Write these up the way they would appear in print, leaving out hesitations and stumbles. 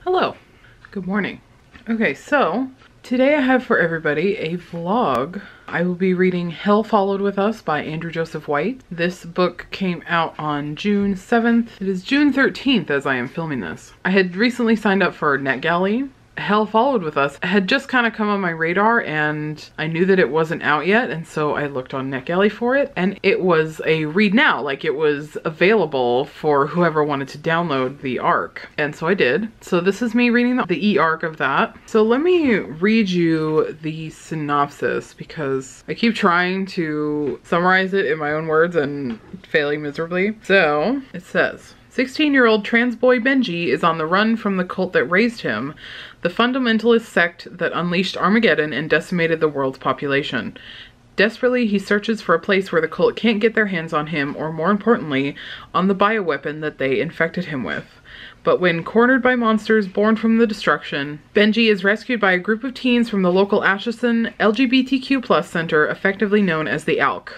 Hello, good morning. Okay, so today I have for everybody a vlog. I will be reading Hell Followed With Us by Andrew Joseph White. This book came out on June 7th. It is June 13th as I am filming this. I had recently signed up for Netgalley. Hell Followed With Us had just kind of come on my radar and I knew that it wasn't out yet, and so I looked on Netgalley for it, and it was a read now, like it was available for whoever wanted to download the ARC, and so I did. So this is me reading the e-ARC of that. So let me read you the synopsis because I keep trying to summarize it in my own words and failing miserably. So it says, 16-year-old trans boy Benji is on the run from the cult that raised him, the fundamentalist sect that unleashed Armageddon and decimated the world's population. Desperately, he searches for a place where the cult can't get their hands on him, or more importantly, on the bioweapon that they infected him with. But when cornered by monsters born from the destruction, Benji is rescued by a group of teens from the local Atchison LGBTQ+ center, effectively known as the ALC.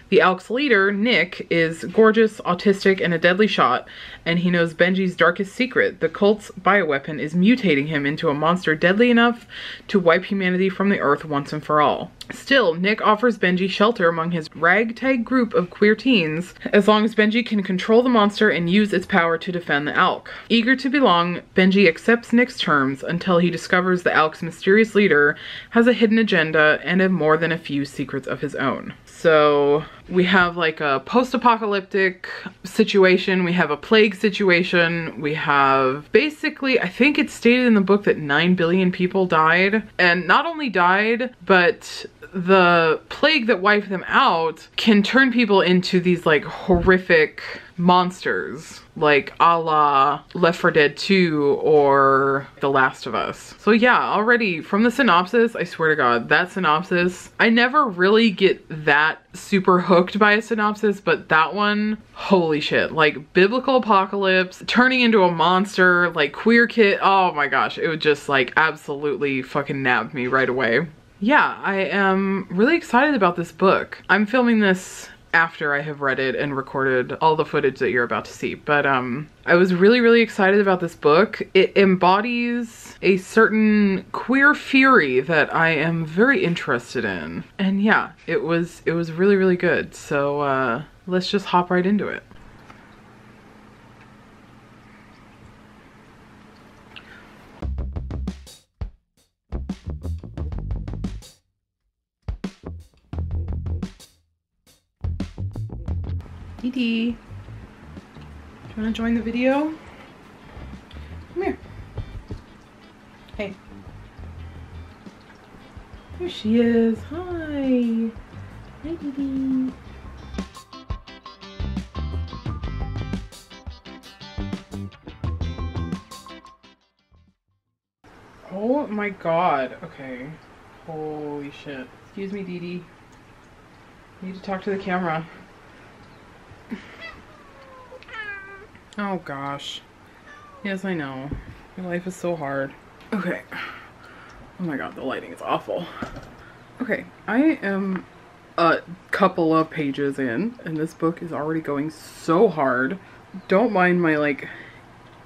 The ALC's leader, Nick, is gorgeous, autistic, and a deadly shot, and he knows Benji's darkest secret. The cult's bioweapon is mutating him into a monster deadly enough to wipe humanity from the earth once and for all. Still, Nick offers Benji shelter among his ragtag group of queer teens, as long as Benji can control the monster and use its power to defend the ALC. Eager to belong, Benji accepts Nick's terms until he discovers the ALC's mysterious leader has a hidden agenda and more than a few secrets of his own. So we have like a post-apocalyptic situation, we have a plague situation, we have basically, I think it's stated in the book that 9 billion people died, and not only died, but the plague that wiped them out can turn people into these like horrific monsters, like a la Left 4 Dead 2 or The Last of Us. So yeah, already from the synopsis, I swear to God, that synopsis, I never really get that super hooked by a synopsis, but that one, holy shit, like biblical apocalypse, turning into a monster, like queer kid, oh my gosh, it would just like absolutely fucking nabbed me right away. Yeah, I am really excited about this book. I'm filming this after I have read it and recorded all the footage that you're about to see. But I was really excited about this book. It embodies a certain queer fury that I am very interested in. And yeah, it was really good. So let's just hop right into it. Dee Dee, do you want to join the video? Come here. Hey. Here she is. Hi. Hi, Dee Dee. Oh my God. Okay. Holy shit. Excuse me, Dee Dee. I need to talk to the camera. Oh gosh. Yes, I know. Your life is so hard. Okay. Oh my God, the lighting is awful. Okay, I am a couple of pages in, and this book is already going so hard. Don't mind my, like,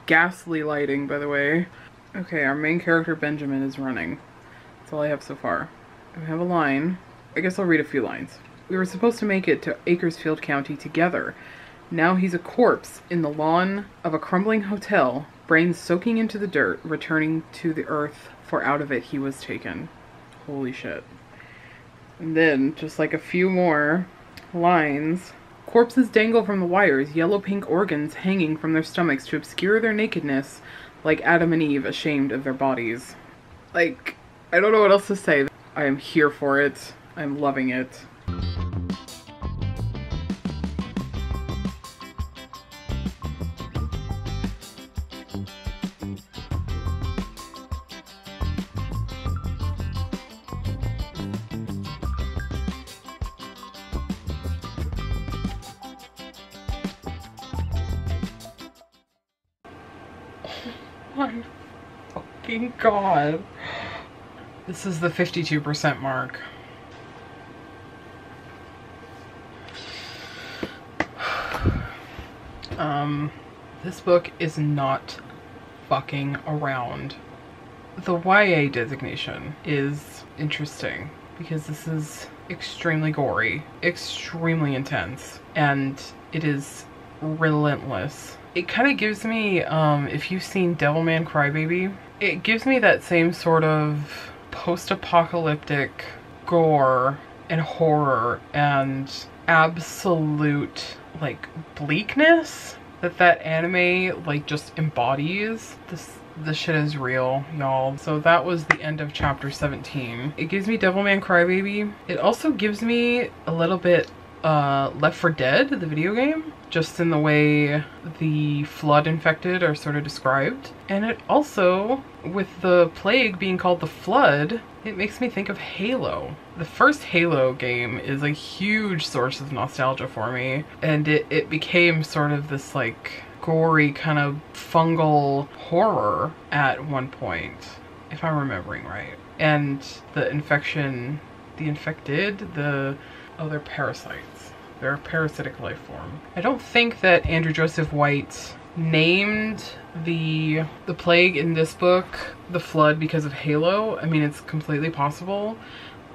ghastly lighting, by the way. Okay, our main character, Benjamin, is running. That's all I have so far. I have a line. I guess I'll read a few lines. We were supposed to make it to Acresfield County together. Now he's a corpse in the lawn of a crumbling hotel, brains soaking into the dirt, returning to the earth, for out of it he was taken. Holy shit. And then, just like a few more lines. Corpses dangle from the wires, yellow-pink organs hanging from their stomachs to obscure their nakedness, like Adam and Eve ashamed of their bodies. Like, I don't know what else to say. I am here for it. I'm loving it. My fucking God. This is the 52% mark. This book is not fucking around. The YA designation is interesting because this is extremely gory, extremely intense, and it is relentless. It kind of gives me, if you've seen Devilman Crybaby, it gives me that same sort of post-apocalyptic gore and horror and absolute like bleakness that anime like just embodies. This shit is real, y'all. So that was the end of chapter 17. It gives me Devilman Crybaby. It also gives me a little bit Left 4 Dead, the video game, just in the way the flood infected are sort of described. And it also, with the plague being called the Flood, it makes me think of Halo. The first Halo game is a huge source of nostalgia for me, and it became sort of this like gory kind of fungal horror at one point, if I'm remembering right. And the infection, the infected, they're parasites. They're a parasitic life form. I don't think that Andrew Joseph White named the plague in this book the Flood because of Halo. I mean, it's completely possible,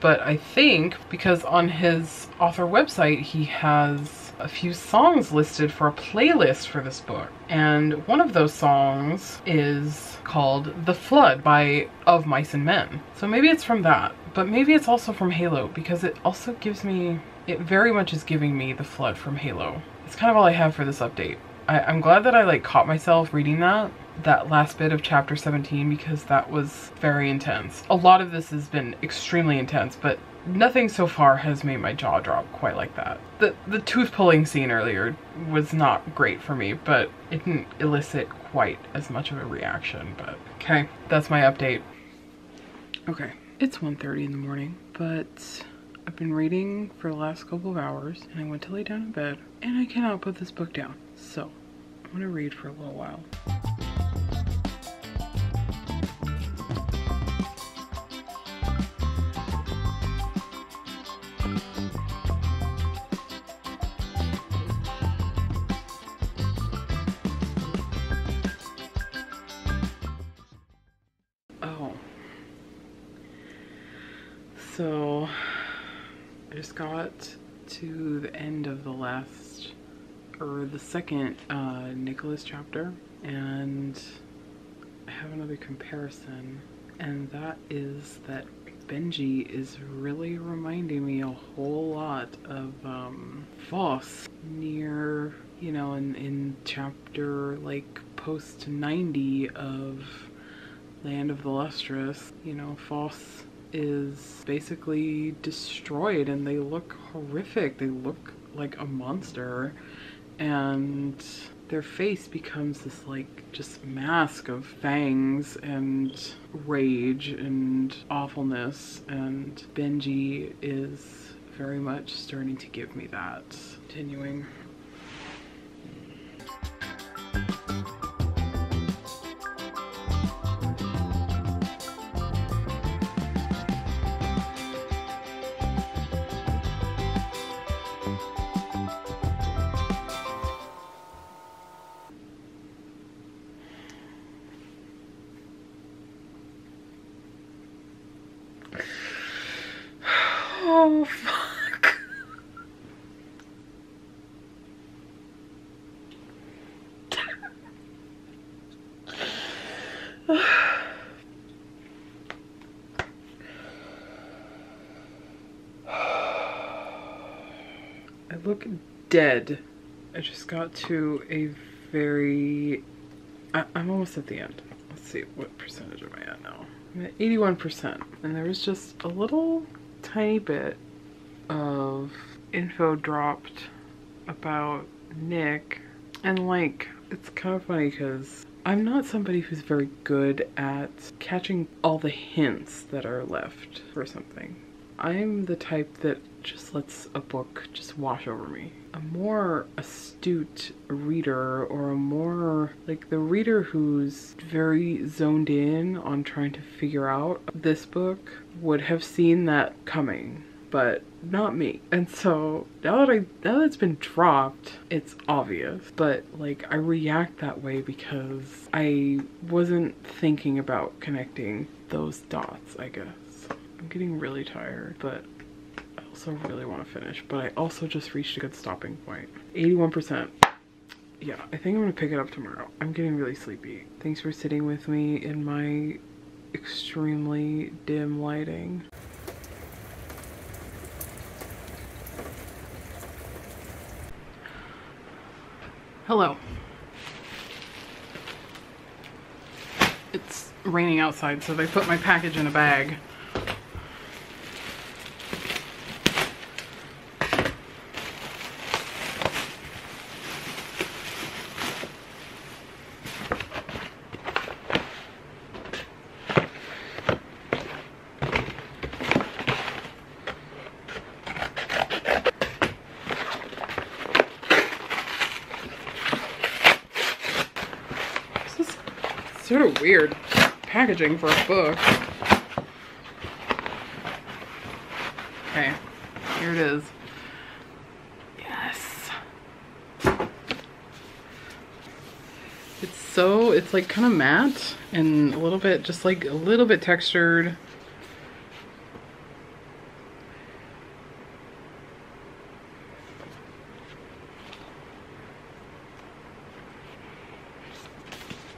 but I think because on his author website he has a few songs listed for a playlist for this book, and one of those songs is called The Flood by Of Mice and Men. So maybe it's from that, but maybe it's also from Halo, because it also gives me, it very much is giving me the Flood from Halo. It's kind of all I have for this update. I'm glad that I like caught myself reading that last bit of chapter 17, because that was very intense. A lot of this has been extremely intense, but nothing so far has made my jaw drop quite like that. The tooth pulling scene earlier was not great for me, but it didn't elicit quite as much of a reaction. But okay, that's my update. Okay, it's 1:30 in the morning, but I've been reading for the last couple of hours, and I went to lay down in bed, and I cannot put this book down. So I'm gonna read for a little while. So I just got to the end of the last, or the second Nicholas chapter, and I have another comparison, and that is that Benji is really reminding me a whole lot of Voss near, you know, in chapter like post 90 of Land of the Lustrous. You know, Voss is basically destroyed and they look horrific. They look like a monster, and their face becomes this like just mask of fangs and rage and awfulness, and Benji is very much starting to give me that. Continuing. Oh, fuck. I look dead. I just got to a very... I'm almost at the end. Let's see, what percentage am I at now? I'm at 81%. And there was just a little tiny bit of info dropped about Nick. And like, it's kind of funny because I'm not somebody who's very good at catching all the hints that are left for something. I'm the type that just lets a book just wash over me. A more astute reader, or a more like the reader who's very zoned in on trying to figure out this book, would have seen that coming. but not me. And so now that it's been dropped, it's obvious, but like I react that way because I wasn't thinking about connecting those dots, I guess. I'm getting really tired, but I also really want to finish, but I also just reached a good stopping point. 81%. Yeah, I think I'm gonna pick it up tomorrow. I'm getting really sleepy. Thanks for sitting with me in my extremely dim lighting. Hello. It's raining outside, so they put my package in a bag. Sort of weird packaging for a book. Okay, here it is. Yes. It's like kind of matte and a little bit, just like a little bit textured.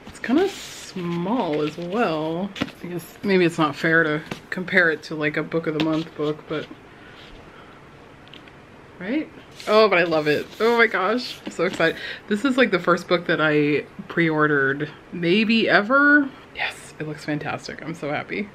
It's kind of small as well. I guess maybe it's not fair to compare it to like a book of the month book, but right? Oh, but I love it. Oh my gosh, I'm so excited. This is like the first book that I pre-ordered maybe ever. Yes, it looks fantastic. I'm so happy.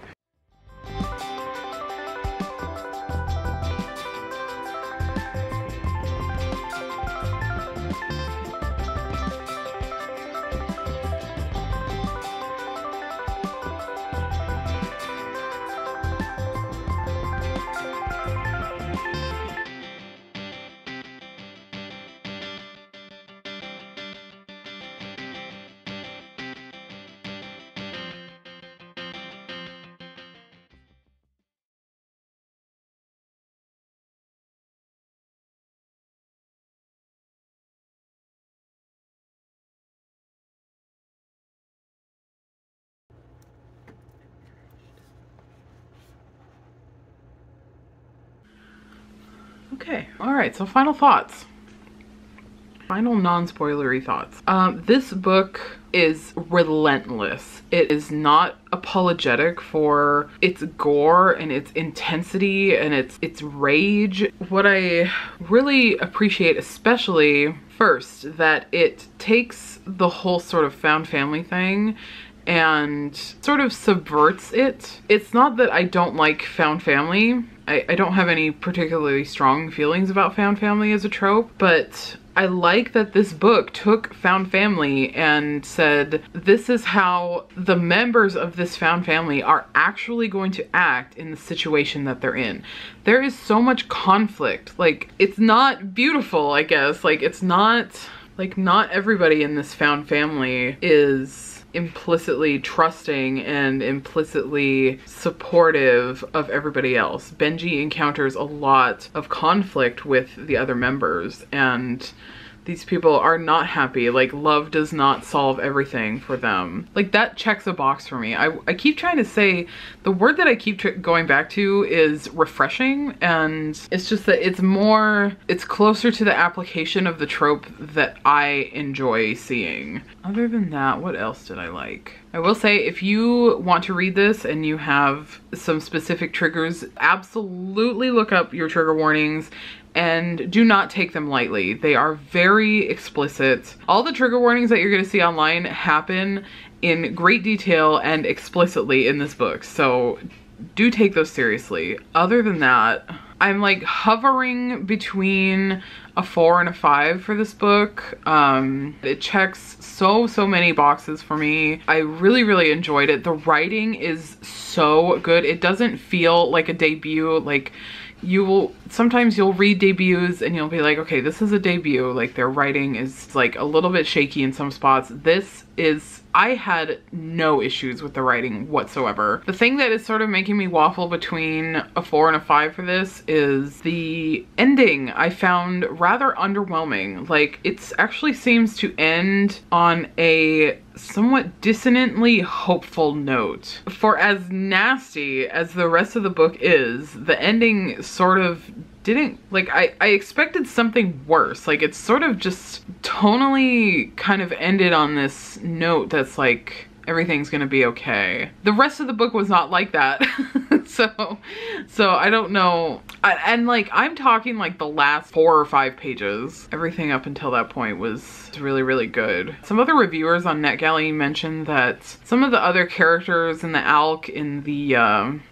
Okay, all right, so final thoughts. Final non-spoilery thoughts. This book is relentless. It is not apologetic for its gore and its intensity and its rage. What I really appreciate, especially first, that it takes the whole sort of found family thing and sort of subverts it. It's not that I don't like found family. I don't have any particularly strong feelings about found family as a trope, but I like that this book took found family and said, this is how the members of this found family are actually going to act in the situation that they're in. There is so much conflict. Like, it's not beautiful, I guess. Like, it's not, like, not everybody in this found family is implicitly trusting and implicitly supportive of everybody else. Benji encounters a lot of conflict with the other members, and these people are not happy. Like, love does not solve everything for them. Like, that checks a box for me. I keep trying to say, the word that I keep going back to is refreshing, and it's just that it's closer to the application of the trope that I enjoy seeing. Other than that, what else did I like? I will say, if you want to read this and you have some specific triggers, absolutely look up your trigger warnings and do not take them lightly. They are very explicit. All the trigger warnings that you're gonna see online happen in great detail and explicitly in this book, so do take those seriously. Other than that, I'm like hovering between a 4 and a 5 for this book. It checks so many boxes for me. I really enjoyed it. The writing is so good. It doesn't feel like a debut. Like, sometimes you'll read debuts and you'll be like, okay, this is a debut, like their writing is like a little bit shaky in some spots. I had no issues with the writing whatsoever. The thing that is sort of making me waffle between a 4 and a 5 for this is the ending. I found rather underwhelming. Like, it actually seems to end on a somewhat dissonantly hopeful note. For as nasty as the rest of the book is, the ending sort of didn't, like, I expected something worse. Like, it's sort of just tonally kind of ended on this note that's like, everything's gonna be okay. The rest of the book was not like that. so I don't know. And like, I'm talking like the last 4 or 5 pages. Everything up until that point was really, really good. Some other reviewers on Netgalley mentioned that some of the other characters in the ALC in the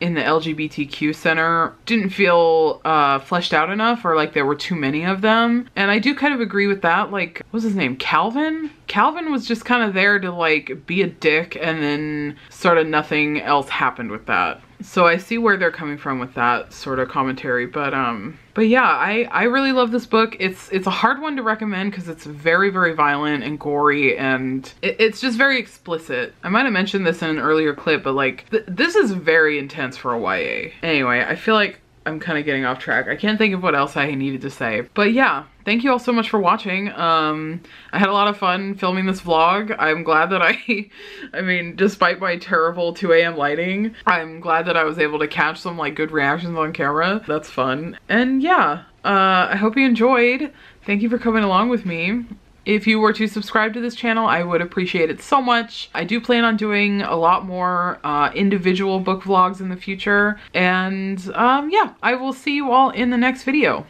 LGBTQ center didn't feel fleshed out enough, or like there were too many of them. And I do kind of agree with that. Like, what was his name? Calvin? Calvin was just kind of there to like be a dick, and then sort of nothing else happened with that. So I see where they're coming from with that sort of commentary, but yeah, I really love this book. It's a hard one to recommend because it's very, very violent and gory, and it's just very explicit. I might have mentioned this in an earlier clip, but like this is very intense for a YA. Anyway, I feel like I'm kind of getting off track. I can't think of what else I needed to say. But yeah, thank you all so much for watching. I had a lot of fun filming this vlog. I'm glad that I mean, despite my terrible 2 a.m. lighting, I'm glad that I was able to catch some like good reactions on camera. That's fun. And yeah, I hope you enjoyed. Thank you for coming along with me. If you were to subscribe to this channel, I would appreciate it so much. I do plan on doing a lot more individual book vlogs in the future. And yeah, I will see you all in the next video.